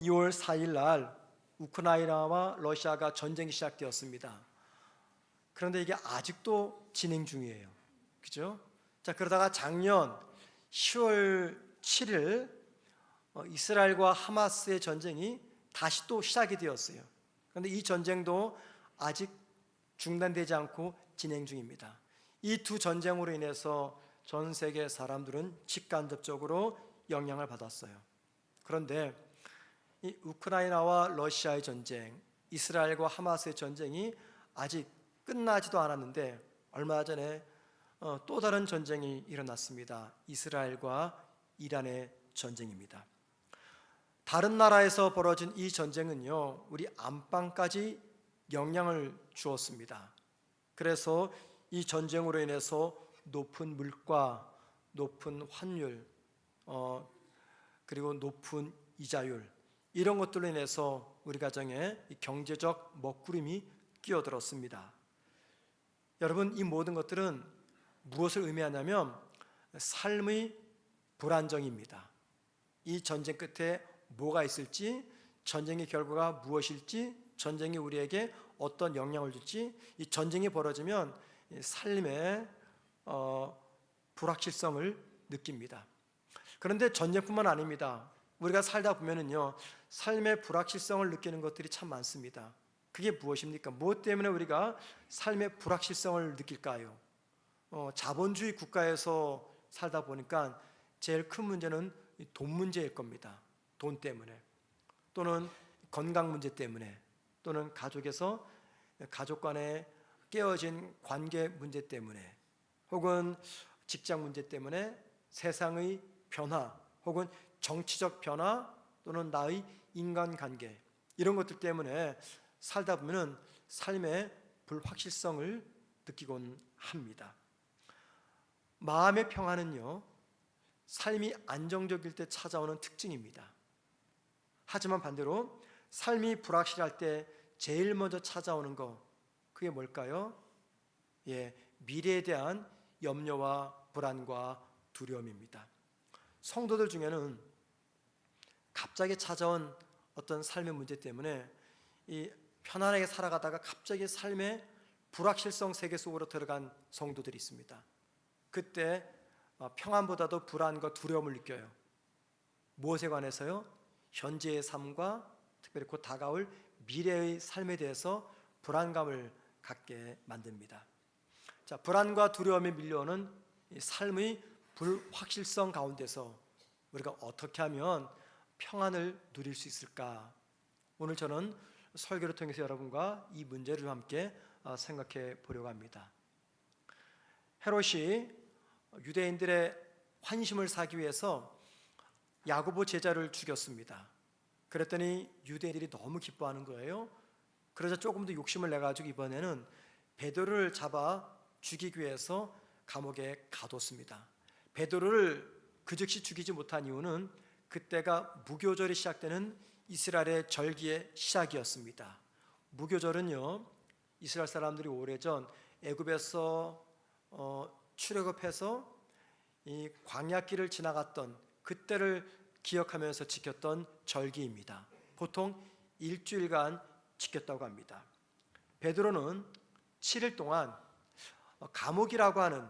2월 4일 날 우크라이나와 러시아가 전쟁이 시작되었습니다. 그런데 이게 아직도 진행 중이에요. 그죠? 자, 그러다가 작년 10월 7일 이스라엘과 하마스의 전쟁이 다시 또 시작이 되었어요. 그런데 이 전쟁도 아직 중단되지 않고 진행 중입니다. 이 두 전쟁으로 인해서 전 세계 사람들은 직간접적으로 영향을 받았어요. 그런데 이 우크라이나와 러시아의 전쟁, 이스라엘과 하마스의 전쟁이 아직 끝나지도 않았는데 얼마 전에 또 다른 전쟁이 일어났습니다. 이스라엘과 이란의 전쟁입니다. 다른 나라에서 벌어진 이 전쟁은요, 우리 안방까지 영향을 주었습니다. 그래서 이 전쟁으로 인해서 높은 물가, 높은 환율, 그리고 높은 이자율, 이런 것들로 인해서 우리 가정에 경제적 먹구름이 끼어들었습니다. 여러분, 이 모든 것들은 무엇을 의미하냐면 삶의 불안정입니다. 이 전쟁 끝에 뭐가 있을지, 전쟁의 결과가 무엇일지, 전쟁이 우리에게 어떤 영향을 줄지, 이 전쟁이 벌어지면 삶의 불확실성을 느낍니다. 그런데 전쟁뿐만 아닙니다. 우리가 살다 보면은요, 삶의 불확실성을 느끼는 것들이 참 많습니다. 그게 무엇입니까? 무엇 때문에 우리가 삶의 불확실성을 느낄까요? 자본주의 국가에서 살다 보니까 제일 큰 문제는 돈 문제일 겁니다. 돈 때문에, 또는 건강 문제 때문에, 또는 가족 간의 깨어진 관계 문제 때문에, 혹은 직장 문제 때문에, 세상의 변화, 혹은 정치적 변화, 또는 나의 인간관계, 이런 것들 때문에 살다 보면 삶의 불확실성을 느끼곤 합니다. 마음의 평안은요, 삶이 안정적일 때 찾아오는 특징입니다. 하지만 반대로 삶이 불확실할 때 제일 먼저 찾아오는 거, 그게 뭘까요? 미래에 대한 염려와 불안과 두려움입니다. 성도들 중에는 갑자기 찾아온 어떤 삶의 문제 때문에 이 편안하게 살아가다가 갑자기 삶의 불확실성 세계 속으로 들어간 성도들이 있습니다. 그때 평안보다도 불안과 두려움을 느껴요. 무엇에 관해서요? 현재의 삶과 특별히 곧 다가올 미래의 삶에 대해서 불안감을 갖게 만듭니다. 자, 불안과 두려움에 밀려오는 이 삶의 불확실성 가운데서 우리가 어떻게 하면 평안을 누릴 수 있을까? 오늘 저는 설교를 통해서 여러분과 이 문제를 함께 생각해 보려고 합니다. 헤롯이 유대인들의 환심을 사기 위해서 야고보 제자를 죽였습니다. 그랬더니 유대인들이 너무 기뻐하는 거예요. 그러자 조금 더 욕심을 내가지고 이번에는 베드로를 잡아 죽이기 위해서 감옥에 가뒀습니다. 베드로를 그 즉시 죽이지 못한 이유는 그때가 무교절이 시작되는 이스라엘의 절기의 시작이었습니다. 무교절은요, 이스라엘 사람들이 오래전 애굽에서 출애굽해서 이 광야길을 지나갔던 그때를 기억하면서 지켰던 절기입니다. 보통 일주일간 지켰다고 합니다. 베드로는 7일 동안 감옥이라고 하는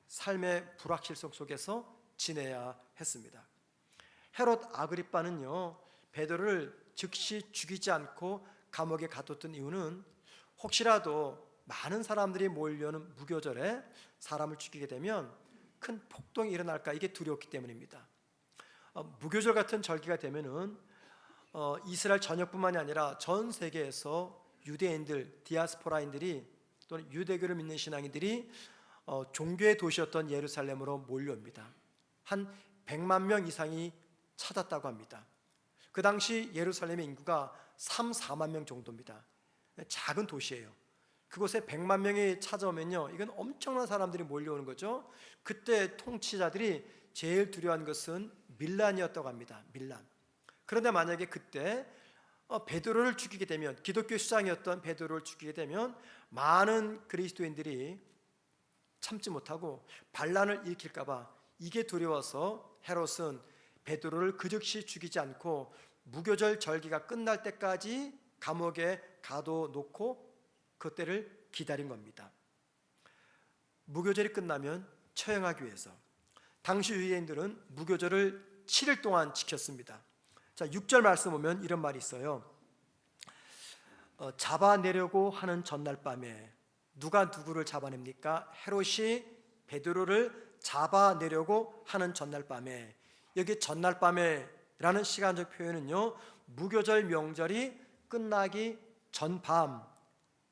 삶의 불확실성 속에서 지내야 했습니다. 헤롯 아그리빠는요, 베드로를 즉시 죽이지 않고 감옥에 가뒀던 이유는 혹시라도 많은 사람들이 몰려오는 무교절에 사람을 죽이게 되면 큰 폭동이 일어날까, 이게 두려웠기 때문입니다. 무교절 같은 절기가 되면은 이스라엘 전역뿐만이 아니라 전 세계에서 유대인들, 디아스포라인들이 또는 유대교를 믿는 신앙인들이 종교의 도시였던 예루살렘으로 몰려옵니다. 한 100만 명 이상이 찾았다고 합니다. 그 당시 예루살렘의 인구가 3, 4만 명 정도입니다. 작은 도시예요. 그곳에 100만 명이 찾아오면요, 이건 엄청난 사람들이 몰려오는 거죠. 그때 통치자들이 제일 두려워한 것은 밀란이었다고 합니다. 밀란. 그런데 만약에 그때 베드로를 죽이게 되면, 기독교 수장이었던 베드로를 죽이게 되면 많은 그리스도인들이 참지 못하고 반란을 일으킬까 봐, 이게 두려워서 헤롯은 베드로를 그 즉시 죽이지 않고 무교절 절기가 끝날 때까지 감옥에 가둬놓고 그때를 기다린 겁니다. 무교절이 끝나면 처형하기 위해서 당시 유대인들은 무교절을 7일 동안 지켰습니다. 자, 6절 말씀 보면 이런 말이 있어요. 잡아내려고 하는 전날 밤에 누가 누구를 잡아냅니까? 헤롯이 베드로를 잡아내려고 하는 전날 밤에, 여기 전날 밤에라는 시간적 표현은요, 무교절 명절이 끝나기 전밤,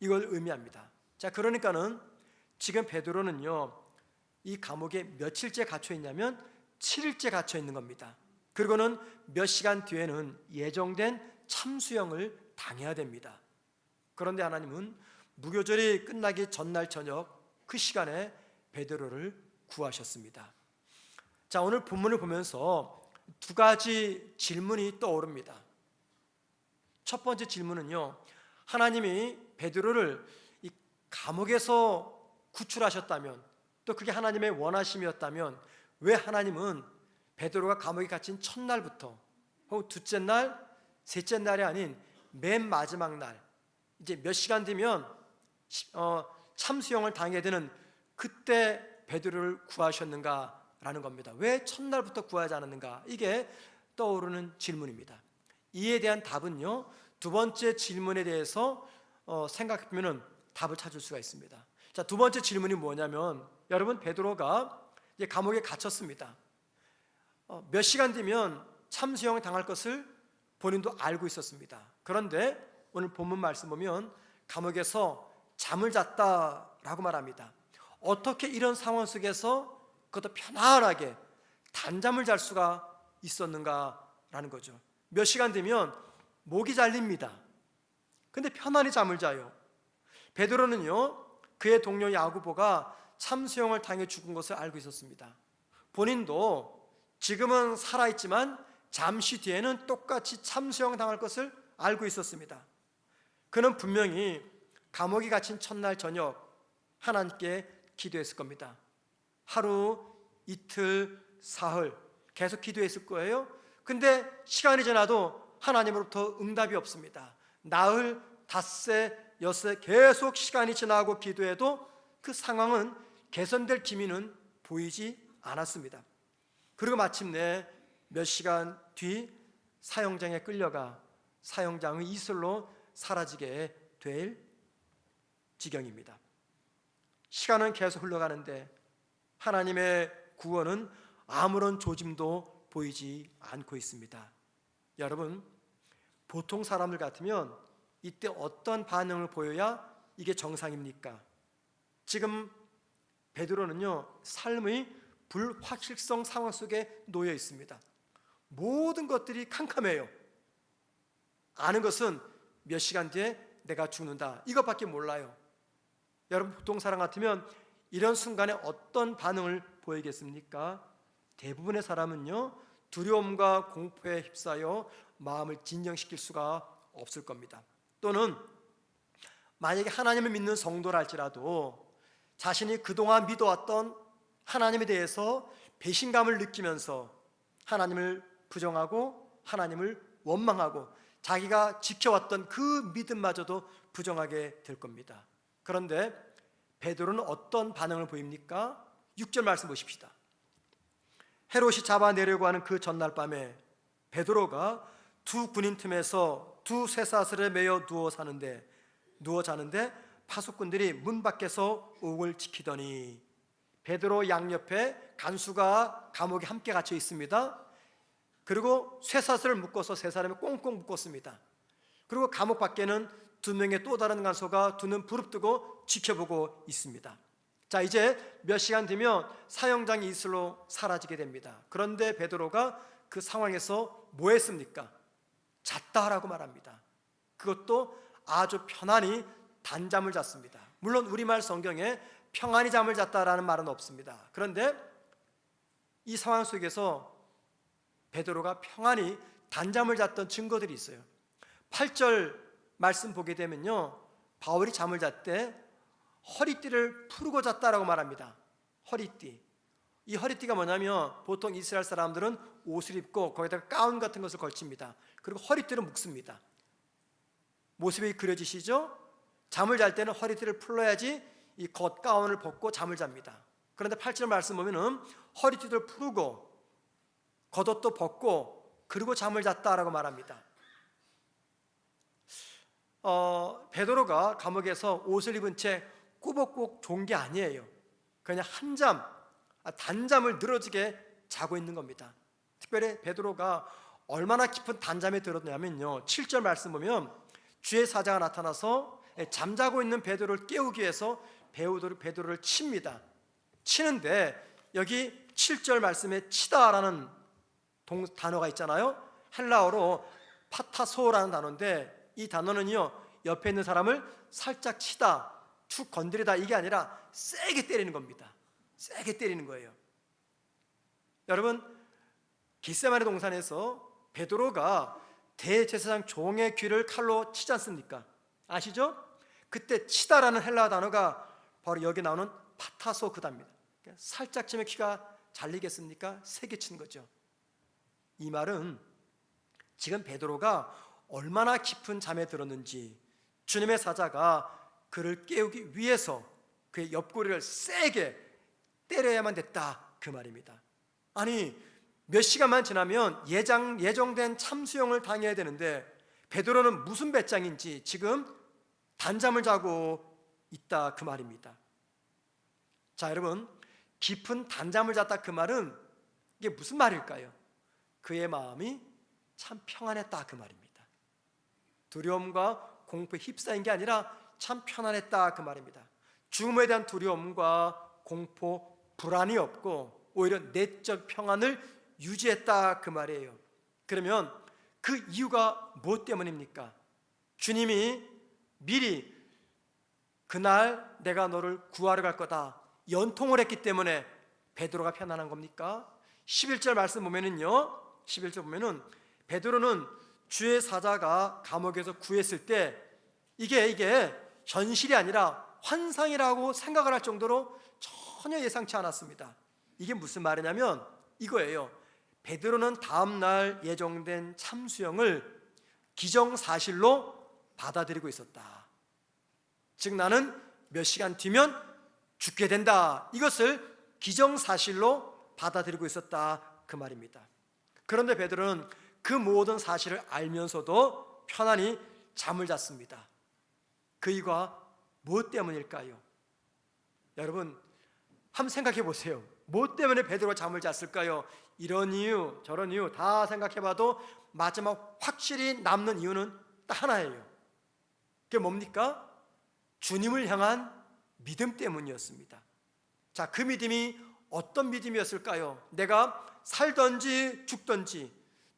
이걸 의미합니다. 자, 그러니까는 지금 베드로는요, 이 감옥에 며칠째 갇혀 있냐면 7일째 갇혀 있는 겁니다. 그리고는 몇 시간 뒤에는 예정된 참수형을 당해야 됩니다. 그런데 하나님은 무교절이 끝나기 전날 저녁 그 시간에 베드로를 구하셨습니다. 자, 오늘 본문을 보면서 두 가지 질문이 떠오릅니다. 첫 번째 질문은요, 하나님이 베드로를 이 감옥에서 구출하셨다면, 또 그게 하나님의 원하심이었다면 왜 하나님은 베드로가 감옥에 갇힌 첫날부터 혹은 둘째 날, 셋째 날이 아닌 맨 마지막 날, 이제 몇 시간 뒤면 참수형을 당해야 되는 그때 베드로를 구하셨는가라는 겁니다. 왜 첫날부터 구하지 않았는가? 이게 떠오르는 질문입니다. 이에 대한 답은요, 두 번째 질문에 대해서 생각해보면 답을 찾을 수가 있습니다. 자, 두 번째 질문이 뭐냐면, 여러분, 베드로가 이제 감옥에 갇혔습니다. 몇 시간 뒤면 참수형을 당할 것을 본인도 알고 있었습니다. 그런데 오늘 본문 말씀 보면 감옥에서 잠을 잤다라고 말합니다. 어떻게 이런 상황 속에서 그것도 편안하게 단잠을 잘 수가 있었는가라는 거죠. 몇 시간 되면 목이 잘립니다. 근데 편안히 잠을 자요. 베드로는요, 그의 동료 야고보가 참수형을 당해 죽은 것을 알고 있었습니다. 본인도 지금은 살아있지만 잠시 뒤에는 똑같이 참수형 당할 것을 알고 있었습니다. 그는 분명히 감옥에 갇힌 첫날 저녁 하나님께 기도했을 겁니다. 하루, 이틀, 사흘 계속 기도했을 거예요. 근데 시간이 지나도 하나님으로부터 응답이 없습니다. 나흘, 닷새, 엿새 계속 시간이 지나고 기도해도 그 상황은 개선될 기미는 보이지 않았습니다. 그리고 마침내 몇 시간 뒤 사형장에 끌려가 사형장의 이슬로 사라지게 될 지경입니다. 시간은 계속 흘러가는데 하나님의 구원은 아무런 조짐도 보이지 않고 있습니다. 여러분, 보통 사람들 같으면 이때 어떤 반응을 보여야 이게 정상입니까? 지금 베드로는요, 삶의 불확실성 상황 속에 놓여 있습니다. 모든 것들이 캄캄해요. 아는 것은 몇 시간 뒤에 내가 죽는다, 이것밖에 몰라요. 여러분, 보통 사람 같으면 이런 순간에 어떤 반응을 보이겠습니까? 대부분의 사람은요, 두려움과 공포에 휩싸여 마음을 진정시킬 수가 없을 겁니다. 또는 만약에 하나님을 믿는 성도라 할지라도 자신이 그동안 믿어왔던 하나님에 대해서 배신감을 느끼면서 하나님을 부정하고 하나님을 원망하고 자기가 지켜왔던 그 믿음마저도 부정하게 될 겁니다. 그런데 베드로는 어떤 반응을 보입니까? 6절 말씀 보십시다. 헤롯이 잡아내려고 하는 그 전날 밤에 베드로가 두 군인 틈에서 두 쇠사슬에 매여 누워 자는데 파수꾼들이 문 밖에서 옥을 지키더니, 베드로 양옆에 간수가 감옥에 함께 갇혀 있습니다. 그리고 쇠사슬을 묶어서 세 사람이 꽁꽁 묶었습니다. 그리고 감옥 밖에는 두 명의 또 다른 간수가 두 눈 부릅뜨고 지켜보고 있습니다. 자, 이제 몇 시간 뒤면 사형장이 이슬로 사라지게 됩니다. 그런데 베드로가 그 상황에서 뭐 했습니까? 잤다라고 말합니다. 그것도 아주 편안히 단잠을 잤습니다. 물론 우리말 성경에 평안히 잠을 잤다라는 말은 없습니다. 그런데 이 상황 속에서 베드로가 평안히 단잠을 잤던 증거들이 있어요. 8절 말씀 보게 되면요, 바울이 잠을 잤대 허리띠를 풀고 잤다라고 말합니다. 허리띠. 이 허리띠가 뭐냐면 보통 이스라엘 사람들은 옷을 입고 거기다가 가운 같은 것을 걸칩니다. 그리고 허리띠를 묶습니다. 모습이 그려지시죠? 잠을 잘 때는 허리띠를 풀어야지 이 겉가운을 벗고 잠을 잡니다. 그런데 8절 말씀 보면은 허리띠를 풀고 겉옷도 벗고 그리고 잠을 잤다라고 말합니다. 베드로가 감옥에서 옷을 입은 채 꾸벅꾸벅 존 게 아니에요. 그냥 단잠을 늘어지게 자고 있는 겁니다. 특별히 베드로가 얼마나 깊은 단잠에 들었냐면요, 7절 말씀 보면 주의 사자가 나타나서 잠자고 있는 베드로를 깨우기 위해서 베드로를 칩니다. 치는데 여기 7절 말씀에 치다라는 단어가 있잖아요. 헬라어로 파타소라는 단어인데 이 단어는요, 옆에 있는 사람을 살짝 치다, 툭 건드리다, 이게 아니라 세게 때리는 겁니다. 세게 때리는 거예요. 여러분, 겟세마네 동산에서 베드로가 대제사장 종의 귀를 칼로 치지 않습니까? 아시죠? 그때 치다라는 헬라어 단어가 바로 여기 나오는 파타소 그다입니다. 살짝 치면 귀가 잘리겠습니까? 세게 치는 거죠. 이 말은 지금 베드로가 얼마나 깊은 잠에 들었는지 주님의 사자가 그를 깨우기 위해서 그의 옆구리를 세게 때려야만 됐다, 그 말입니다. 아니, 몇 시간만 지나면 예정된 참수형을 당해야 되는데 베드로는 무슨 배짱인지 지금 단잠을 자고 있다, 그 말입니다. 자, 여러분, 깊은 단잠을 잤다, 그 말은 이게 무슨 말일까요? 그의 마음이 참 평안했다, 그 말입니다. 두려움과 공포에 휩싸인 게 아니라 참 편안했다, 그 말입니다. 죽음에 대한 두려움과 공포, 불안이 없고 오히려 내적 평안을 유지했다, 그 말이에요. 그러면 그 이유가 무엇 때문입니까? 주님이 미리 그날 내가 너를 구하러 갈 거다 연통을 했기 때문에 베드로가 편안한 겁니까? 11절 말씀 보면은요, 11절 보면은 베드로는 주의 사자가 감옥에서 구했을 때 이게 현실이 아니라 환상이라고 생각을 할 정도로 전혀 예상치 않았습니다. 이게 무슨 말이냐면 이거예요. 베드로는 다음날 예정된 참수형을 기정사실로 받아들이고 있었다. 즉 나는 몇 시간 뒤면 죽게 된다, 이것을 기정사실로 받아들이고 있었다, 그 말입니다. 그런데 베드로는 그 모든 사실을 알면서도 편안히 잠을 잤습니다. 그 이유가 무엇 때문일까요? 여러분, 한번 생각해 보세요. 무엇 때문에 베드로가 잠을 잤을까요? 이런 이유 저런 이유 다 생각해봐도 마지막 확실히 남는 이유는 딱 하나예요. 그게 뭡니까? 주님을 향한 믿음 때문이었습니다. 자, 그 믿음이 어떤 믿음이었을까요? 내가 살든지 죽든지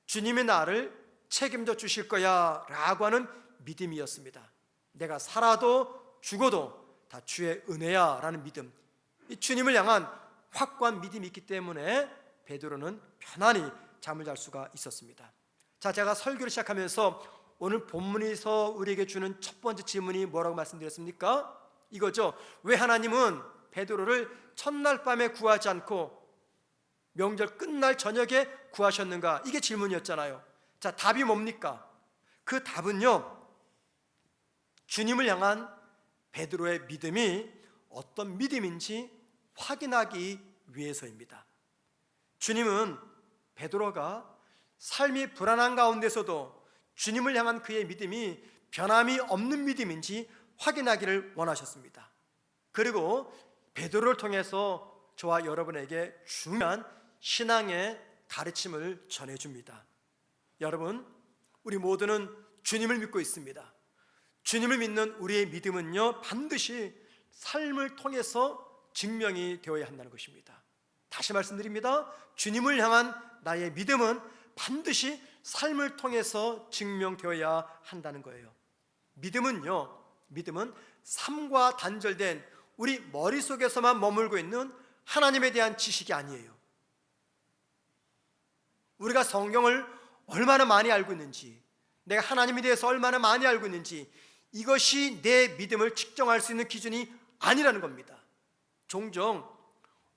주님이 나를 책임져 주실 거야 라고 하는 믿음이었습니다. 내가 살아도 죽어도 다 주의 은혜야 라는 믿음, 이 주님을 향한 확고한 믿음이 있기 때문에 베드로는 편안히 잠을 잘 수가 있었습니다. 자, 제가 설교를 시작하면서 오늘 본문에서 우리에게 주는 첫 번째 질문이 뭐라고 말씀드렸습니까? 이거죠. 왜 하나님은 베드로를 첫날 밤에 구하지 않고 명절 끝날 저녁에 구하셨는가? 이게 질문이었잖아요. 자, 답이 뭡니까? 그 답은요, 주님을 향한 베드로의 믿음이 어떤 믿음인지 확인하기 위해서입니다. 주님은 베드로가 삶이 불안한 가운데서도 주님을 향한 그의 믿음이 변함이 없는 믿음인지 확인하기를 원하셨습니다. 그리고 베드로를 통해서 저와 여러분에게 중요한 신앙의 가르침을 전해줍니다. 여러분, 우리 모두는 주님을 믿고 있습니다. 주님을 믿는 우리의 믿음은요, 반드시 삶을 통해서 증명이 되어야 한다는 것입니다. 다시 말씀드립니다. 주님을 향한 나의 믿음은 반드시 삶을 통해서 증명되어야 한다는 거예요. 믿음은 삶과 단절된 우리 머릿속에서만 머물고 있는 하나님에 대한 지식이 아니에요. 우리가 성경을 얼마나 많이 알고 있는지, 내가 하나님에 대해서 얼마나 많이 알고 있는지, 이것이 내 믿음을 측정할 수 있는 기준이 아니라는 겁니다. 종종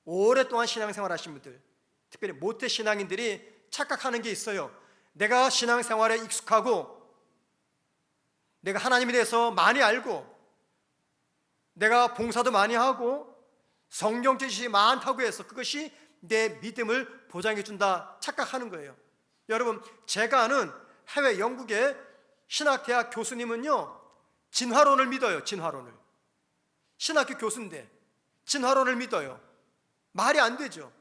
오랫동안 신앙생활 하신 분들, 특별히 모태 신앙인들이 착각하는 게 있어요. 내가 신앙생활에 익숙하고 내가 하나님에 대해서 많이 알고 내가 봉사도 많이 하고 성경 지식이 많다고 해서 그것이 내 믿음을 보장해 준다 착각하는 거예요. 여러분, 제가 아는 해외 영국의 신학대학 교수님은요, 진화론을 믿어요. 진화론을. 신학교 교수인데 진화론을 믿어요. 말이 안 되죠.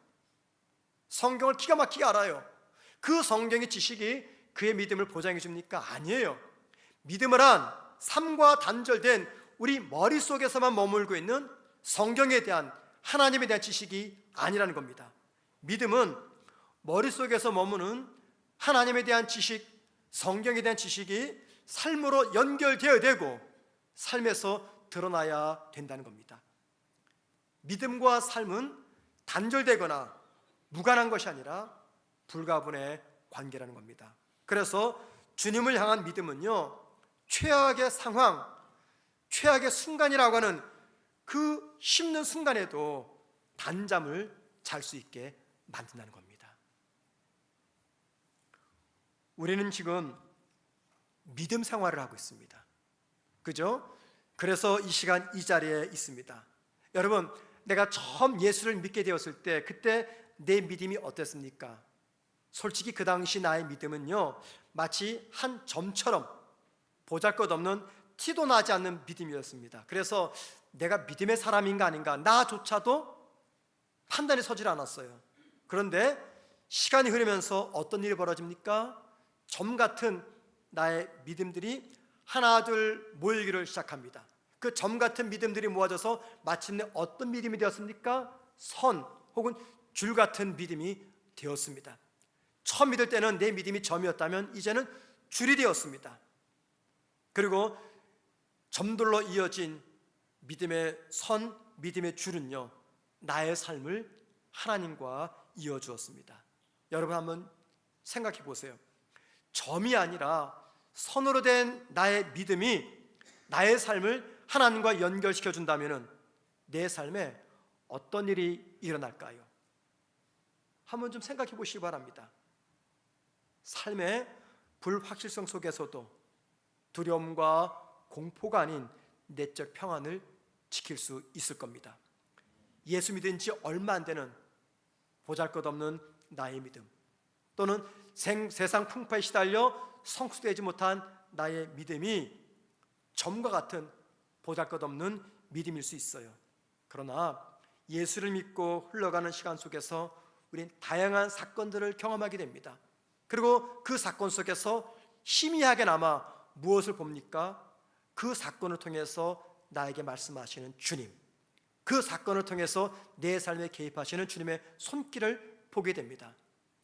성경을 기가 막히게 알아요. 그 성경의 지식이 그의 믿음을 보장해 줍니까? 아니에요. 믿음을 한 삶과 단절된 우리 머릿속에서만 머물고 있는 성경에 대한, 하나님에 대한 지식이 아니라는 겁니다. 믿음은 머릿속에서 머무는 하나님에 대한 지식, 성경에 대한 지식이 삶으로 연결되어야 되고 삶에서 드러나야 된다는 겁니다. 믿음과 삶은 단절되거나 무관한 것이 아니라 불가분의 관계라는 겁니다. 그래서 주님을 향한 믿음은요, 최악의 상황, 최악의 순간이라고 하는 그 힘든 순간에도 단잠을 잘 수 있게 만든다는 겁니다. 우리는 지금 믿음 생활을 하고 있습니다. 그죠? 그래서 이 시간 이 자리에 있습니다. 여러분, 내가 처음 예수를 믿게 되었을 때 그때 내 믿음이 어땠습니까? 솔직히 그 당시 나의 믿음은요, 마치 한 점처럼 보잘것없는 티도 나지 않는 믿음이었습니다. 그래서 내가 믿음의 사람인가 아닌가 나조차도 판단이 서질 않았어요. 그런데 시간이 흐르면서 어떤 일이 벌어집니까? 점 같은 나의 믿음들이 하나둘 모이기를 시작합니다. 그 점 같은 믿음들이 모아져서 마침내 어떤 믿음이 되었습니까? 선 혹은 줄 같은 믿음이 되었습니다. 처음 믿을 때는 내 믿음이 점이었다면 이제는 줄이 되었습니다. 그리고 점들로 이어진 믿음의 선, 믿음의 줄은요, 나의 삶을 하나님과 이어주었습니다. 여러분 한번 생각해 보세요. 점이 아니라 선으로 된 나의 믿음이 나의 삶을 하나님과 연결시켜 준다면 내 삶에 어떤 일이 일어날까요? 한번 좀 생각해 보시기 바랍니다. 삶의 불확실성 속에서도 두려움과 공포가 아닌 내적 평안을 지킬 수 있을 겁니다. 예수 믿은 지 얼마 안 되는 보잘것없는 나의 믿음, 또는 세상 풍파에 시달려 성숙되지 못한 나의 믿음이 점과 같은 보잘것없는 믿음일 수 있어요. 그러나 예수를 믿고 흘러가는 시간 속에서 우리는 다양한 사건들을 경험하게 됩니다. 그리고 그 사건 속에서 희미하게나마 무엇을 봅니까? 그 사건을 통해서 나에게 말씀하시는 주님, 그 사건을 통해서 내 삶에 개입하시는 주님의 손길을 보게 됩니다.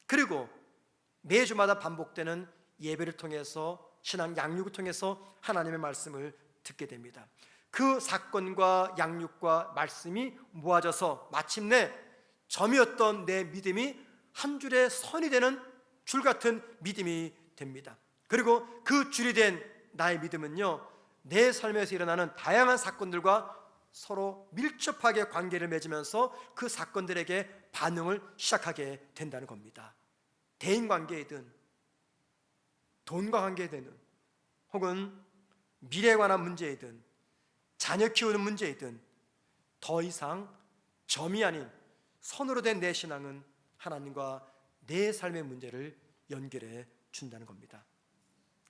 그리고 매주마다 반복되는 예배를 통해서, 신앙 양육을 통해서 하나님의 말씀을 듣게 됩니다. 그 사건과 양육과 말씀이 모아져서 마침내 점이었던 내 믿음이 한 줄의 선이 되는 줄 같은 믿음이 됩니다. 그리고 그 줄이 된 나의 믿음은요, 내 삶에서 일어나는 다양한 사건들과 서로 밀접하게 관계를 맺으면서 그 사건들에게 반응을 시작하게 된다는 겁니다. 대인관계이든 돈과 관계되든 혹은 미래에 관한 문제이든 자녀 키우는 문제이든 더 이상 점이 아닌 선으로 된 내 신앙은 하나님과 내 삶의 문제를 연결해 준다는 겁니다.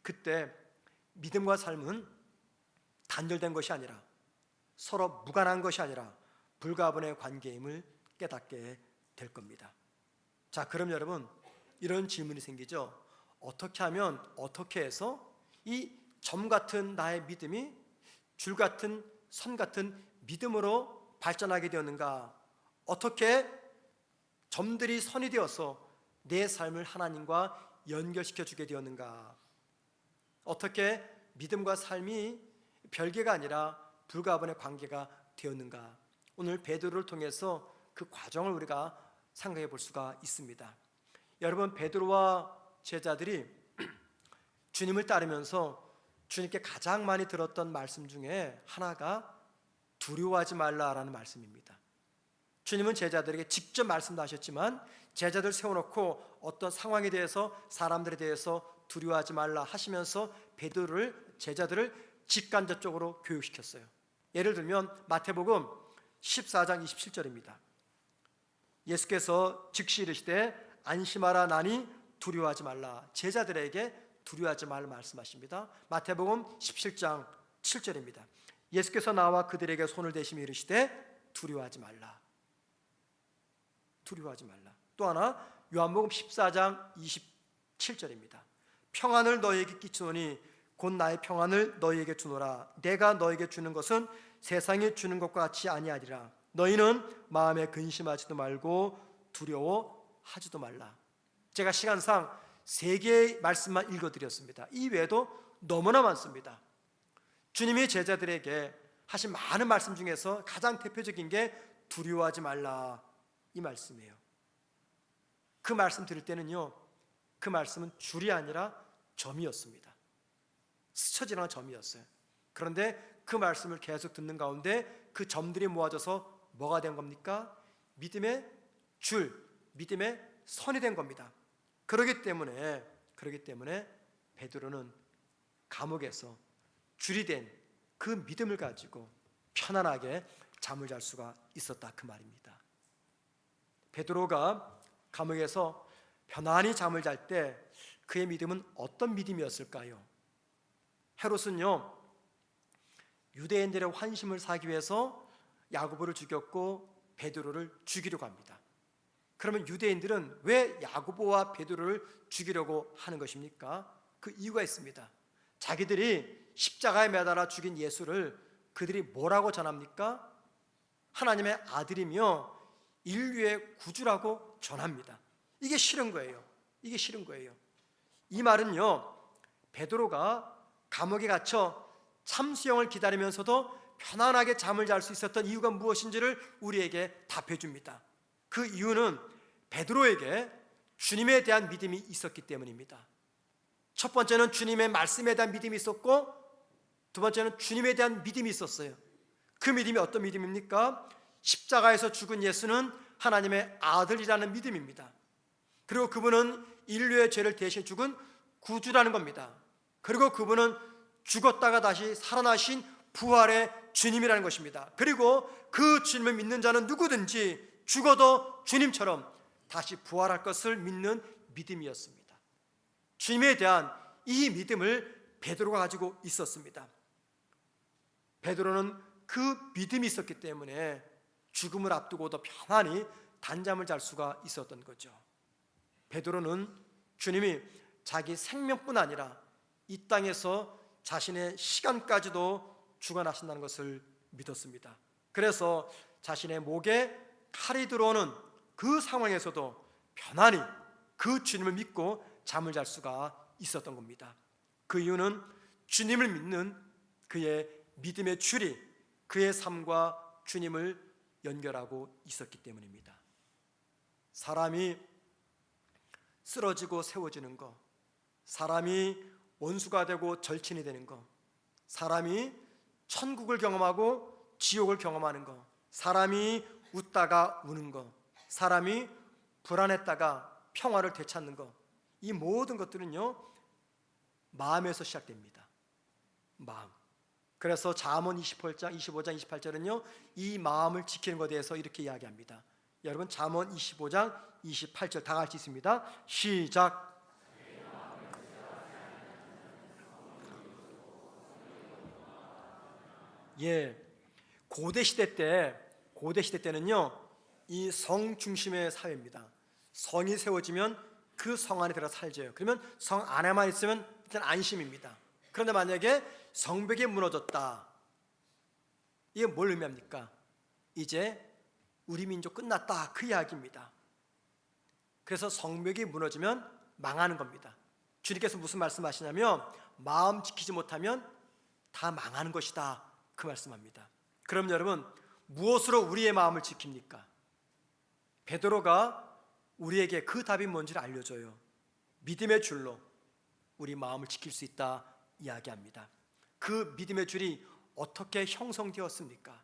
그때 믿음과 삶은 단절된 것이 아니라 서로 무관한 것이 아니라 불가분의 관계임을 깨닫게 될 겁니다. 자, 그럼 여러분, 이런 질문이 생기죠. 어떻게 하면, 어떻게 해서 이 점 같은 나의 믿음이 줄 같은, 선 같은 믿음으로 발전하게 되었는가? 어떻게 점들이 선이 되어서 내 삶을 하나님과 연결시켜 주게 되었는가? 어떻게 믿음과 삶이 별개가 아니라 불가분의 관계가 되었는가? 오늘 베드로를 통해서 그 과정을 우리가 생각해 볼 수가 있습니다. 여러분, 베드로와 제자들이 주님을 따르면서 주님께 가장 많이 들었던 말씀 중에 하나가 두려워하지 말라라는 말씀입니다. 주님은 제자들에게 직접 말씀도 하셨지만 제자들 세워놓고 어떤 상황에 대해서, 사람들에 대해서 두려워하지 말라 하시면서 제자들을 직간접적으로 교육시켰어요. 예를 들면 마태복음 14장 27절입니다. 예수께서 즉시 이르시되 안심하라 나니 두려워하지 말라. 제자들에게 두려워하지 말라 말씀하십니다. 마태복음 17장 7절입니다. 예수께서 나와 그들에게 손을 대시며 이르시되 두려워하지 말라. 두려워하지 말라. 또 하나 요한복음 14장 27절입니다. 평안을 너희에게 끼치노니 곧 나의 평안을 너희에게 주노라. 내가 너희에게 주는 것은 세상이 주는 것과 같이 아니하리라. 너희는 마음에 근심하지도 말고 두려워하지도 말라. 제가 시간상 3개의 말씀만 읽어드렸습니다. 이 외에도 너무나 많습니다. 주님이 제자들에게 하신 많은 말씀 중에서 가장 대표적인 게 두려워하지 말라 이 말씀이에요. 그 말씀 들을 때는요, 그 말씀은 줄이 아니라 점이었습니다. 스쳐 지나간 점이었어요. 그런데 그 말씀을 계속 듣는 가운데 그 점들이 모아져서 뭐가 된 겁니까? 믿음의 줄, 믿음의 선이 된 겁니다. 그렇기 때문에 베드로는 감옥에서 줄이 된 그 믿음을 가지고 편안하게 잠을 잘 수가 있었다 그 말입니다. 베드로가 감옥에서 편안히 잠을 잘 때 그의 믿음은 어떤 믿음이었을까요? 헤롯은요, 유대인들의 환심을 사기 위해서 야고보를 죽였고 베드로를 죽이려고 합니다. 그러면 유대인들은 왜 야고보와 베드로를 죽이려고 하는 것입니까? 그 이유가 있습니다. 자기들이 십자가에 매달아 죽인 예수를 그들이 뭐라고 전합니까? 하나님의 아들이며 인류의 구주라고 전합니다. 이게 싫은 거예요. 이게 싫은 거예요. 이 말은요, 베드로가 감옥에 갇혀 참수형을 기다리면서도 편안하게 잠을 잘 수 있었던 이유가 무엇인지를 우리에게 답해 줍니다. 그 이유는 베드로에게 주님에 대한 믿음이 있었기 때문입니다. 첫 번째는 주님의 말씀에 대한 믿음이 있었고, 두 번째는 주님에 대한 믿음이 있었어요. 그 믿음이 어떤 믿음입니까? 십자가에서 죽은 예수는 하나님의 아들이라는 믿음입니다. 그리고 그분은 인류의 죄를 대신 죽은 구주라는 겁니다. 그리고 그분은 죽었다가 다시 살아나신 부활의 주님이라는 것입니다. 그리고 그 주님을 믿는 자는 누구든지 죽어도 주님처럼 다시 부활할 것을 믿는 믿음이었습니다. 주님에 대한 이 믿음을 베드로가 가지고 있었습니다. 베드로는 그 믿음이 있었기 때문에 죽음을 앞두고도 편안히 단잠을 잘 수가 있었던 거죠. 베드로는 주님이 자기 생명뿐 아니라 이 땅에서 자신의 시간까지도 주관하신다는 것을 믿었습니다. 그래서 자신의 목에 칼이 들어오는 그 상황에서도 편안히 그 주님을 믿고 잠을 잘 수가 있었던 겁니다. 그 이유는 주님을 믿는 그의 믿음의 줄이 그의 삶과 주님을 연결하고 있었기 때문입니다. 사람이 쓰러지고 세워지는 것, 사람이 원수가 되고 절친이 되는 것, 사람이 천국을 경험하고 지옥을 경험하는 것, 사람이 웃다가 우는 것, 사람이 불안했다가 평화를 되찾는 것, 이 모든 것들은요, 마음에서 시작됩니다. 마음. 그래서 잠언 25장 28절은요, 이 마음을 지키는 것에 대해서 이렇게 이야기합니다. 여러분, 잠언 25장 28절 다 같이 있습니다. 시작. 예, 고대 시대 때는요, 이 성 중심의 사회입니다. 성이 세워지면 그 성 안에 들어 살져요. 그러면 성 안에만 있으면 일단 안심입니다. 그런데 만약에 성벽이 무너졌다, 이게 뭘 의미합니까? 이제 우리 민족 끝났다, 그 이야기입니다. 그래서 성벽이 무너지면 망하는 겁니다. 주님께서 무슨 말씀하시냐면 마음 지키지 못하면 다 망하는 것이다, 그 말씀합니다. 그럼 여러분, 무엇으로 우리의 마음을 지킵니까? 베드로가 우리에게 그 답이 뭔지를 알려줘요. 믿음의 줄로 우리 마음을 지킬 수 있다 이야기합니다. 그 믿음의 줄이 어떻게 형성되었습니까?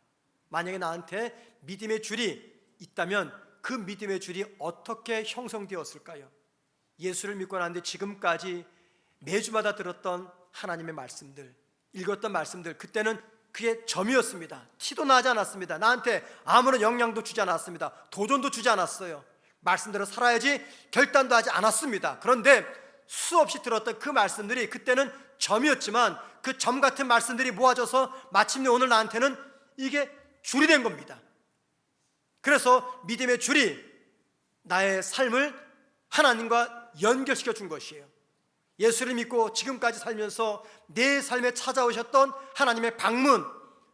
만약에 나한테 믿음의 줄이 있다면 그 믿음의 줄이 어떻게 형성되었을까요? 예수를 믿고 난 뒤 지금까지 매주마다 들었던 하나님의 말씀들, 읽었던 말씀들, 그때는 그게 점이었습니다. 티도 나지 않았습니다. 나한테 아무런 영향도 주지 않았습니다. 도전도 주지 않았어요. 말씀대로 살아야지 결단도 하지 않았습니다. 그런데 수없이 들었던 그 말씀들이 그때는 점이었지만 그 점 같은 말씀들이 모아져서 마침내 오늘 나한테는 이게 줄이 된 겁니다. 그래서 믿음의 줄이 나의 삶을 하나님과 연결시켜 준 것이에요. 예수를 믿고 지금까지 살면서 내 삶에 찾아오셨던 하나님의 방문,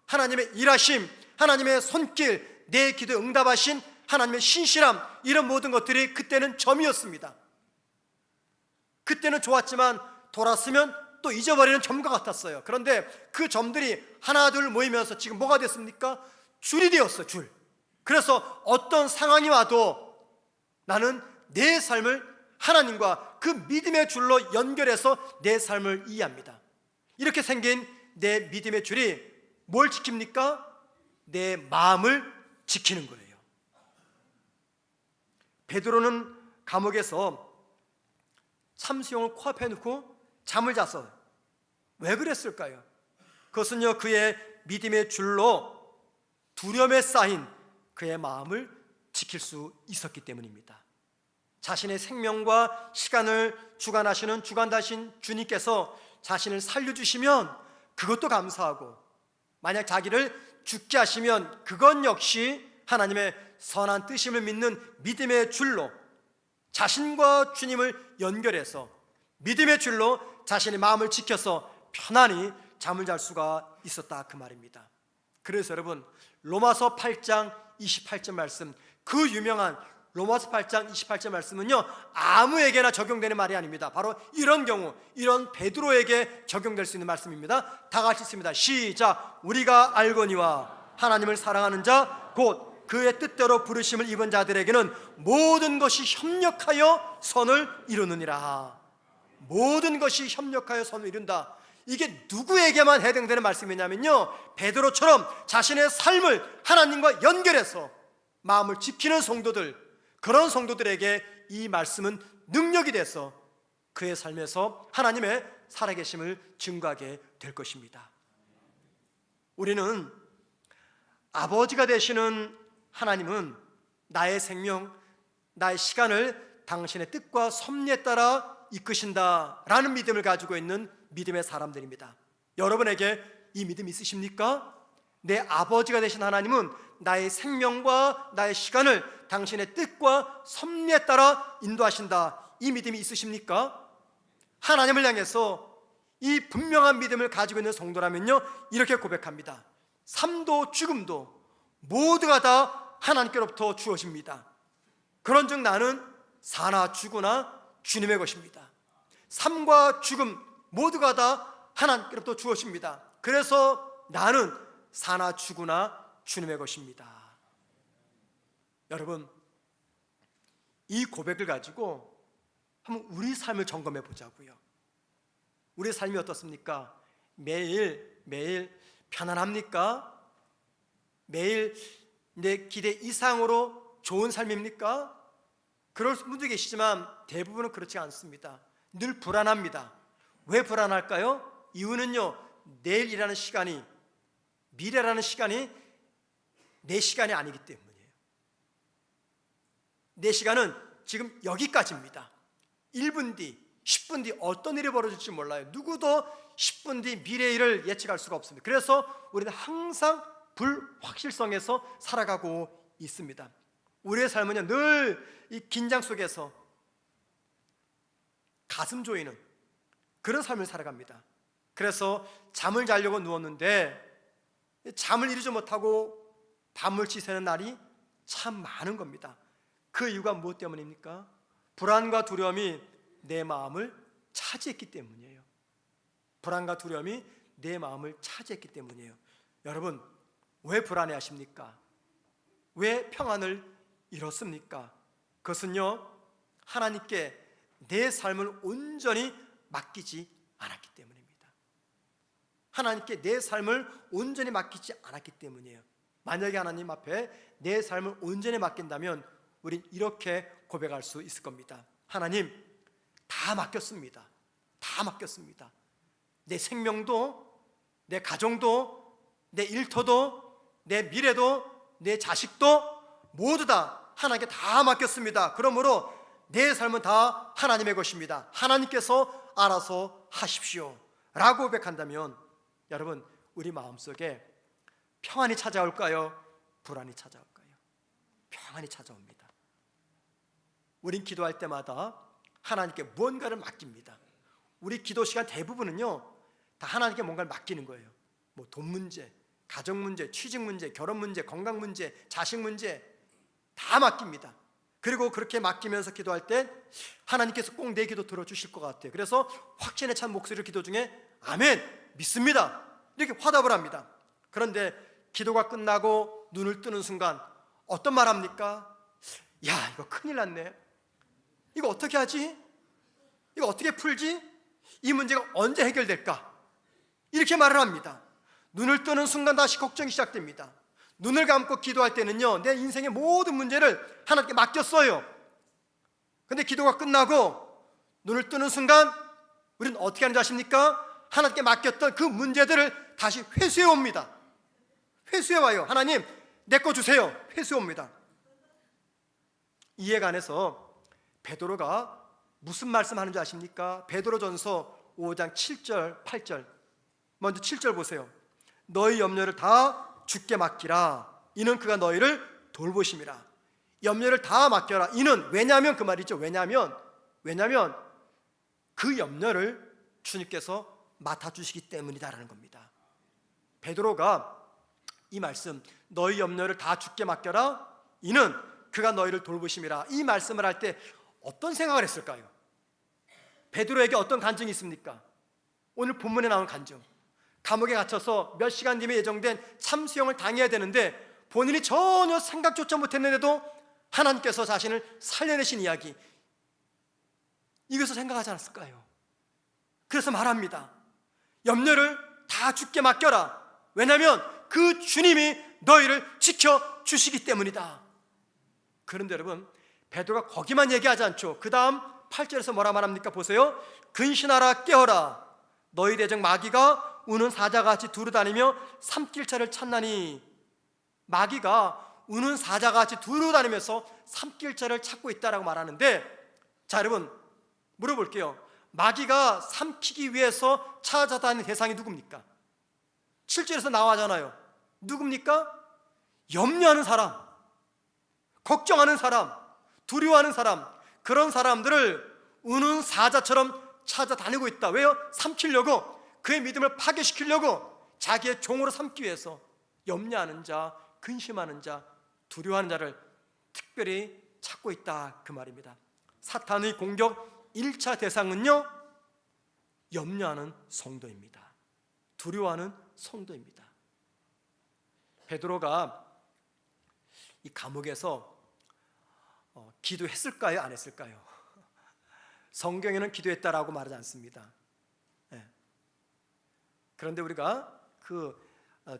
하나님의 일하심, 하나님의 손길, 내 기도에 응답하신 하나님의 신실함, 이런 모든 것들이 그때는 점이었습니다. 그때는 좋았지만 돌았으면 또 잊어버리는 점과 같았어요. 그런데 그 점들이 하나 둘 모이면서 지금 뭐가 됐습니까? 줄이 되었어요. 줄. 그래서 어떤 상황이 와도 나는 내 삶을 하나님과 그 믿음의 줄로 연결해서 내 삶을 이해합니다. 이렇게 생긴 내 믿음의 줄이 뭘 지킵니까? 내 마음을 지키는 거예요. 베드로는 감옥에서 참수형을 코앞에 놓고 잠을 잤어요. 왜 그랬을까요? 그것은요, 그의 믿음의 줄로 두려움에 쌓인 그의 마음을 지킬 수 있었기 때문입니다. 자신의 생명과 시간을 주관하시는 주관하신 주님께서 자신을 살려주시면 그것도 감사하고, 만약 자기를 죽게 하시면 그건 역시 하나님의 선한 뜻임을 믿는 믿음의 줄로 자신과 주님을 연결해서 믿음의 줄로 자신의 마음을 지켜서 편안히 잠을 잘 수가 있었다, 그 말입니다. 그래서 여러분, 로마서 8장 28절 말씀, 그 유명한 로마서 8장 28절 말씀은요, 아무에게나 적용되는 말이 아닙니다. 바로 이런 경우, 이런 베드로에게 적용될 수 있는 말씀입니다. 다 같이 읽습니다. 시작. 우리가 알거니와 하나님을 사랑하는 자 곧 그의 뜻대로 부르심을 입은 자들에게는 모든 것이 협력하여 선을 이루느니라. 모든 것이 협력하여 선을 이룬다. 이게 누구에게만 해당되는 말씀이냐면요, 베드로처럼 자신의 삶을 하나님과 연결해서 마음을 지키는 성도들, 그런 성도들에게 이 말씀은 능력이 돼서 그의 삶에서 하나님의 살아계심을 증거하게 될 것입니다. 우리는 아버지가 되시는 하나님은 나의 생명, 나의 시간을 당신의 뜻과 섭리에 따라 이끄신다라는 믿음을 가지고 있는 믿음의 사람들입니다. 여러분에게 이 믿음 있으십니까? 내 아버지가 되신 하나님은 나의 생명과 나의 시간을 당신의 뜻과 섭리에 따라 인도하신다, 이 믿음이 있으십니까? 하나님을 향해서 이 분명한 믿음을 가지고 있는 성도라면요, 이렇게 고백합니다. 삶도 죽음도 모두가 다 하나님께로부터 주어집니다. 그런즉 나는 사나 죽으나 주님의 것입니다. 삶과 죽음 모두가 다 하나님께로부터 주어집니다. 그래서 나는 사나 죽으나 주님의 것입니다. 여러분, 이 고백을 가지고 한번 우리 삶을 점검해 보자고요. 우리 삶이 어떻습니까? 매일 편안합니까? 매일 내 기대 이상으로 좋은 삶입니까? 그럴 분도 계시지만 대부분은 그렇지 않습니다. 늘 불안합니다. 왜 불안할까요? 이유는요, 내일이라는 시간이, 미래라는 시간이 내 시간이 아니기 때문이에요. 내 시간은 지금 여기까지입니다. 1분 뒤, 10분 뒤 어떤 일이 벌어질지 몰라요. 누구도 10분 뒤 미래의 일을 예측할 수가 없습니다. 그래서 우리는 항상 불확실성에서 살아가고 있습니다. 우리의 삶은요, 늘 이 긴장 속에서 가슴 조이는 그런 삶을 살아갑니다. 그래서 잠을 자려고 누웠는데 잠을 이루지 못하고 밤을 지새는 날이 참 많은 겁니다. 그 이유가 무엇 때문입니까? 불안과 두려움이 내 마음을 차지했기 때문이에요. 불안과 두려움이 내 마음을 차지했기 때문이에요. 여러분, 왜 불안해하십니까? 왜 평안을 잃었습니까? 그것은요, 하나님께 내 삶을 온전히 맡기지 않았기 때문입니다. 하나님께 내 삶을 온전히 맡기지 않았기 때문이에요. 만약에 하나님 앞에 내 삶을 온전히 맡긴다면 우린 이렇게 고백할 수 있을 겁니다. 하나님, 다 맡겼습니다. 다 맡겼습니다. 내 생명도, 내 가정도, 내 일터도, 내 미래도, 내 자식도 모두 다 하나님께 다 맡겼습니다. 그러므로 내 삶은 다 하나님의 것입니다. 하나님께서 알아서 하십시오 라고 고백한다면 여러분, 우리 마음속에 평안이 찾아올까요? 불안이 찾아올까요? 평안이 찾아옵니다. 우린 기도할 때마다 하나님께 무언가를 맡깁니다. 우리 기도 시간 대부분은요, 다 하나님께 뭔가를 맡기는 거예요. 뭐 돈 문제, 가정 문제, 취직 문제, 결혼 문제, 건강 문제, 자식 문제 다 맡깁니다. 그리고 그렇게 맡기면서 기도할 때 하나님께서 꼭 내 기도 들어주실 것 같아요. 그래서 확신에 찬 목소리로 기도 중에 아멘, 믿습니다 이렇게 화답을 합니다. 그런데 기도가 끝나고 눈을 뜨는 순간 어떤 말 합니까? 야, 이거 큰일 났네. 이거 어떻게 하지? 이거 어떻게 풀지? 이 문제가 언제 해결될까? 이렇게 말을 합니다. 눈을 뜨는 순간 다시 걱정이 시작됩니다. 눈을 감고 기도할 때는요, 내 인생의 모든 문제를 하나님께 맡겼어요. 근데 기도가 끝나고 눈을 뜨는 순간 우리는 어떻게 하는지 아십니까? 하나님께 맡겼던 그 문제들을 다시 회수해 옵니다. 회수해 와요. 하나님, 내 거 주세요. 회수해 옵니다. 이에 관해서 베드로가 무슨 말씀하는지 아십니까? 베드로전서 5장 7절 8절. 먼저 7절 보세요. 너희 염려를 다 주께 맡기라. 이는 그가 너희를 돌보심이라. 염려를 다 맡겨라. 이는, 왜냐하면 그 말이죠. 왜냐하면 그 염려를 주님께서 맡아주시기 때문이다라는 겁니다. 베드로가 이 말씀, 너희 염려를 다 주께 맡겨라. 이는 그가 너희를 돌보심이라, 이 말씀을 할 때 어떤 생각을 했을까요? 베드로에게 어떤 간증이 있습니까? 오늘 본문에 나온 간증, 감옥에 갇혀서 몇 시간 뒤에 예정된 참수형을 당해야 되는데 본인이 전혀 생각조차 못했는데도 하나님께서 자신을 살려내신 이야기, 이것을 생각하지 않았을까요? 그래서 말합니다. 염려를 다 주께 맡겨라. 왜냐하면 그 주님이 너희를 지켜주시기 때문이다. 그런데 여러분, 베드로가 거기만 얘기하지 않죠. 그 다음 8절에서 뭐라 말합니까? 보세요. 근신하라, 깨어라. 너희 대적 마귀가 우는 사자같이 두루다니며 삼킬자를 찾나니. 마귀가 우는 사자같이 두루다니면서 삼킬자를 찾고 있다라고 말하는데, 자 여러분, 물어볼게요. 마귀가 삼키기 위해서 찾아다니는 대상이 누굽니까? 7절에서 나와잖아요. 누굽니까? 염려하는 사람, 걱정하는 사람, 두려워하는 사람, 그런 사람들을 우는 사자처럼 찾아다니고 있다. 왜요? 삼키려고, 그의 믿음을 파괴시키려고, 자기의 종으로 삼기 위해서 염려하는 자, 근심하는 자, 두려워하는 자를 특별히 찾고 있다, 그 말입니다. 사탄의 공격 1차 대상은요, 염려하는 성도입니다. 두려워하는 성도입니다. 베드로가 이 감옥에서 기도했을까요? 안 했을까요? 성경에는 기도했다라고 말하지 않습니다. 그런데 우리가 그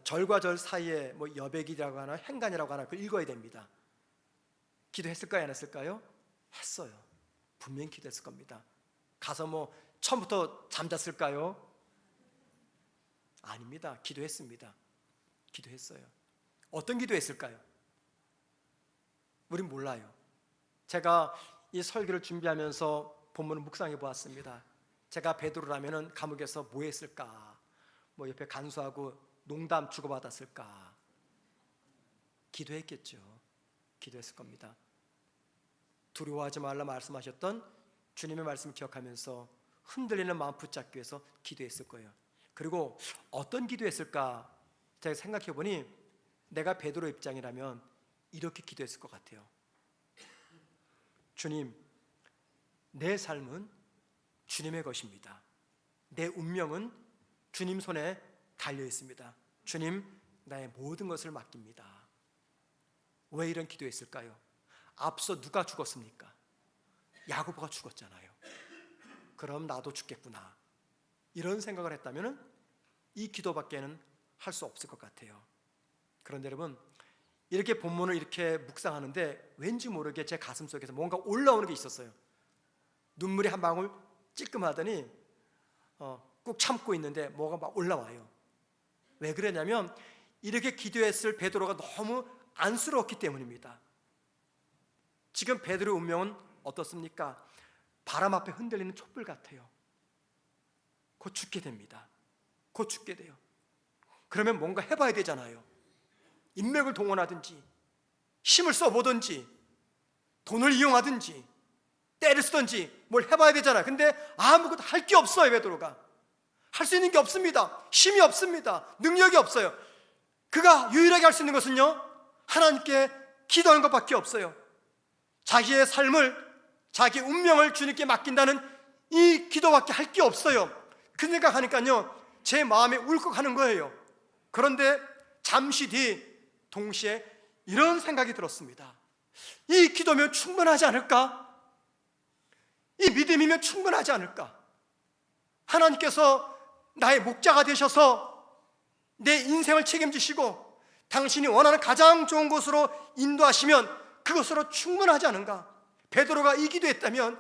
절과 절 사이에 뭐 여백이라고 하나 행간이라고 하나 그걸 읽어야 됩니다. 기도했을까요? 안 했을까요? 했어요. 분명히 기도했을 겁니다. 가서 뭐 처음부터 잠잤을까요? 아닙니다. 기도했습니다. 기도했어요. 어떤 기도했을까요? 우린 몰라요. 제가 이 설교를 준비하면서 본문을 묵상해 보았습니다. 제가 베드로라면은 감옥에서 뭐 했을까? 뭐 옆에 간수하고 농담 주고받았을까? 기도했겠죠. 기도했을 겁니다. 두려워하지 말라 말씀하셨던 주님의 말씀을 기억하면서 흔들리는 마음 붙잡기 위해서 기도했을 거예요. 그리고 어떤 기도했을까? 제가 생각해 보니 내가 베드로 입장이라면 이렇게 기도했을 것 같아요. 주님, 내 삶은 주님의 것입니다. 내 운명은 주님 손에 달려 있습니다. 주님, 나의 모든 것을 맡깁니다. 왜 이런 기도했을까요? 앞서 누가 죽었습니까? 야고보가 죽었잖아요. 그럼 나도 죽겠구나, 이런 생각을 했다면 이 기도밖에는 할 수 없을 것 같아요. 그런데 여러분, 이렇게 본문을 이렇게 묵상하는데 왠지 모르게 제 가슴 속에서 뭔가 올라오는 게 있었어요. 눈물이 한 방울 찔끔하더니 꾹 참고 있는데 뭐가 막 올라와요. 왜 그러냐면 이렇게 기도했을 베드로가 너무 안쓰러웠기 때문입니다. 지금 베드로의 운명은 어떻습니까? 바람 앞에 흔들리는 촛불 같아요. 곧 죽게 됩니다. 곧 죽게 돼요. 그러면 뭔가 해봐야 되잖아요. 인맥을 동원하든지 힘을 써보든지 돈을 이용하든지 때를 쓰든지 뭘 해봐야 되잖아요. 근데 아무것도 할 게 없어요. 베드로가 할 수 있는 게 없습니다. 힘이 없습니다. 능력이 없어요. 그가 유일하게 할 수 있는 것은요, 하나님께 기도하는 것밖에 없어요. 자기의 삶을, 자기 운명을 주님께 맡긴다는 이 기도밖에 할 게 없어요. 그 생각하니까요 제 마음이 울컥하는 거예요. 그런데 잠시 뒤 동시에 이런 생각이 들었습니다. 이 기도면 충분하지 않을까? 이 믿음이면 충분하지 않을까? 하나님께서 나의 목자가 되셔서 내 인생을 책임지시고 당신이 원하는 가장 좋은 곳으로 인도하시면 그것으로 충분하지 않은가? 베드로가 이 기도했다면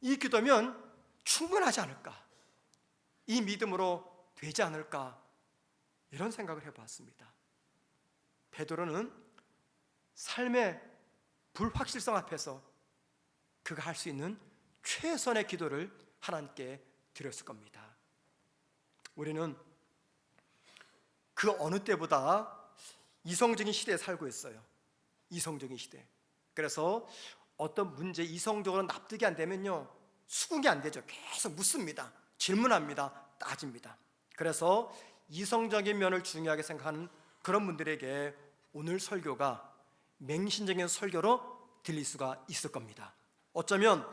이 기도면 충분하지 않을까? 이 믿음으로 되지 않을까? 이런 생각을 해봤습니다. 베드로는 삶의 불확실성 앞에서 그가 할 수 있는 최선의 기도를 하나님께 드렸을 겁니다. 우리는 그 어느 때보다 이성적인 시대에 살고 있어요. 이성적인 시대. 그래서 어떤 문제 이성적으로 납득이 안 되면요 수긍이 안 되죠. 계속 묻습니다. 질문합니다. 따집니다. 그래서 이성적인 면을 중요하게 생각하는 그런 분들에게 오늘 설교가 맹신적인 설교로 들릴 수가 있을 겁니다. 어쩌면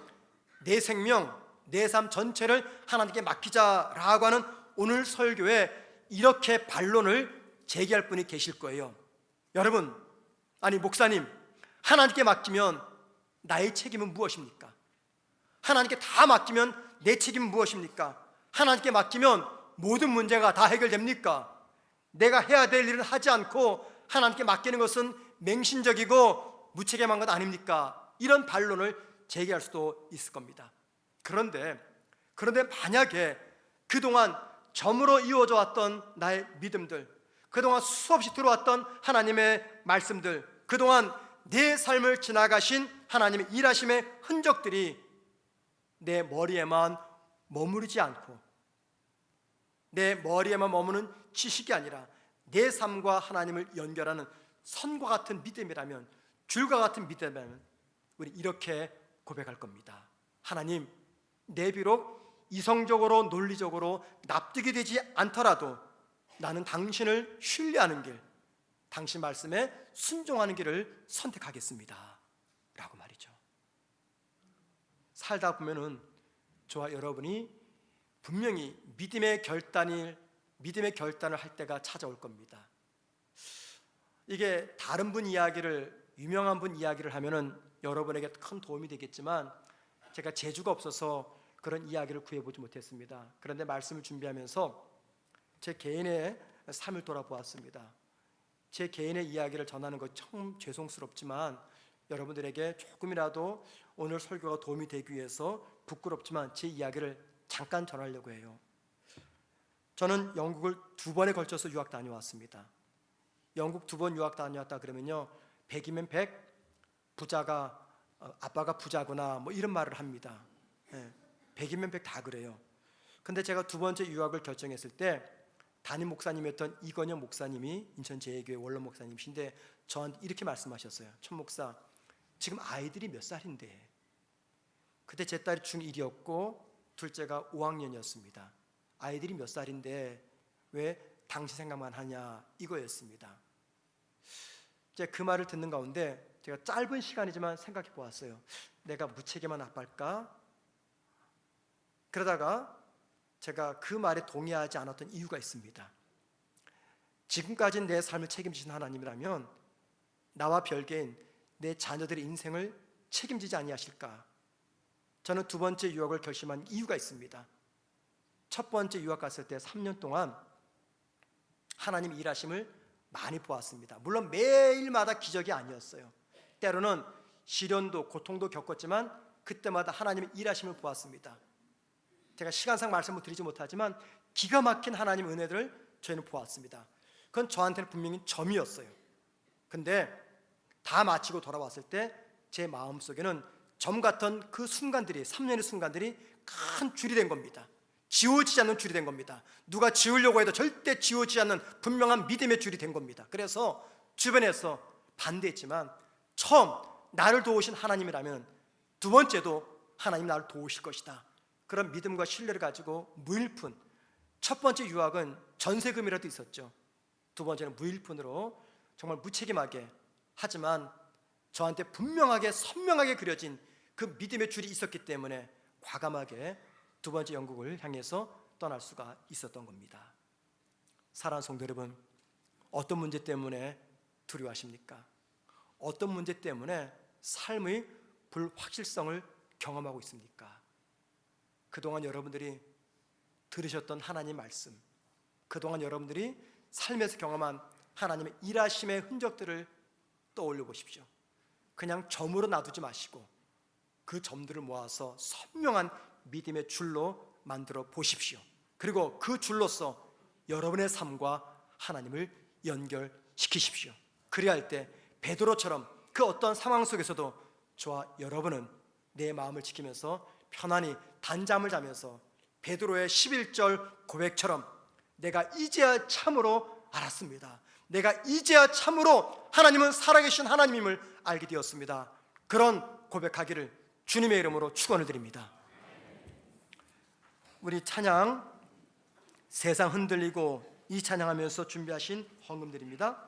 내 생명, 내 삶 전체를 하나님께 맡기자라고 하는 오늘 설교에 이렇게 반론을 제기할 분이 계실 거예요. 여러분, 아니 목사님, 하나님께 맡기면 나의 책임은 무엇입니까? 하나님께 다 맡기면 내 책임은 무엇입니까? 하나님께 맡기면 모든 문제가 다 해결됩니까? 내가 해야 될 일을 하지 않고 하나님께 맡기는 것은 맹신적이고 무책임한 것 아닙니까? 이런 반론을 제기할 수도 있을 겁니다. 그런데 만약에 그동안 점으로 이어져 왔던 나의 믿음들, 그동안 수없이 들어왔던 하나님의 말씀들, 그동안 내 삶을 지나가신 하나님의 일하심의 흔적들이 내 머리에만 머무르지 않고 내 머리에만 머무는 지식이 아니라 내 삶과 하나님을 연결하는 선과 같은 믿음이라면, 줄과 같은 믿음이라면 우리 이렇게 고백할 겁니다. 하나님, 내 비록 이성적으로 논리적으로 납득이 되지 않더라도 나는 당신을 신뢰하는 길, 당신 말씀에 순종하는 길을 선택하겠습니다 라고 말이죠. 살다 보면은 저와 여러분이 분명히 믿음의 결단을 할 때가 찾아올 겁니다. 이게 다른 분 이야기를, 유명한 분 이야기를 하면은 여러분에게 큰 도움이 되겠지만 제가 재주가 없어서 그런 이야기를 구해보지 못했습니다. 그런데 말씀을 준비하면서 제 개인의 삶을 돌아보았습니다. 제 개인의 이야기를 전하는 것 참 죄송스럽지만 여러분들에게 조금이라도 오늘 설교가 도움이 되기 위해서 부끄럽지만 제 이야기를 잠깐 전하려고 해요. 저는 영국을 2번에 걸쳐서 유학 다녀왔습니다. 영국 2번 유학 다녀왔다 그러면요 100이면 100, 부자가 아빠가 부자구나 뭐 이런 말을 합니다. 100이면 100 다 그래요. 근데 제가 2번째 유학을 결정했을 때 담임 목사님이었던 이건영 목사님이 인천 제일교회 원로 목사님이신데 저한테 이렇게 말씀하셨어요. 천 목사, 지금 아이들이 몇 살인데? 그때 제 딸이 중1이었고 둘째가 5학년이었습니다. 아이들이 몇 살인데 왜 당신 생각만 하냐 이거였습니다. 제가 그 말을 듣는 가운데 제가 짧은 시간이지만 생각해 보았어요. 내가 무책임한 아빠일까? 그러다가 제가 그 말에 동의하지 않았던 이유가 있습니다. 지금까지 내 삶을 책임지신 하나님이라면 나와 별개인 내 자녀들의 인생을 책임지지 아니하실까? 저는 2번째 유학을 결심한 이유가 있습니다. 첫 번째 유학 갔을 때 3년 동안 하나님 일하심을 많이 보았습니다. 물론 매일마다 기적이 아니었어요. 때로는 시련도 고통도 겪었지만 그때마다 하나님의 일하심을 보았습니다. 제가 시간상 말씀을 드리지 못하지만 기가 막힌 하나님의 은혜들을 저희는 보았습니다. 그건 저한테는 분명히 점이었어요. 근데 다 마치고 돌아왔을 때 제 마음속에는 점 같은 그 순간들이, 3년의 순간들이 큰 줄이 된 겁니다. 지워지지 않는 줄이 된 겁니다. 누가 지우려고 해도 절대 지워지지 않는 분명한 믿음의 줄이 된 겁니다. 그래서 주변에서 반대했지만 처음 나를 도우신 하나님이라면 두 번째도 하나님 나를 도우실 것이다. 그런 믿음과 신뢰를 가지고 무일푼, 첫 번째 유학은 전세금이라도 있었죠. 두 번째는 무일푼으로 정말 무책임하게, 하지만 저한테 분명하게 선명하게 그려진 그 믿음의 줄이 있었기 때문에 과감하게 두 번째 영국을 향해서 떠날 수가 있었던 겁니다. 사랑하는 성도 여러분, 어떤 문제 때문에 두려워하십니까? 어떤 문제 때문에 삶의 불확실성을 경험하고 있습니까? 그동안 여러분들이 들으셨던 하나님 말씀, 그동안 여러분들이 삶에서 경험한 하나님의 일하심의 흔적들을 떠올려 보십시오. 그냥 점으로 놔두지 마시고 그 점들을 모아서 선명한 믿음의 줄로 만들어 보십시오. 그리고 그 줄로서 여러분의 삶과 하나님을 연결시키십시오. 그리할 때 베드로처럼 그 어떤 상황 속에서도 저와 여러분은 내 마음을 지키면서 편안히 단잠을 자면서 베드로의 11절 고백처럼 내가 이제야 참으로 알았습니다. 내가 이제야 참으로 하나님은 살아계신 하나님임을 알게 되었습니다. 그런 고백하기를 주님의 이름으로 축원을 드립니다. 우리 찬양 세상 흔들리고 이 찬양하면서 준비하신 헌금들입니다.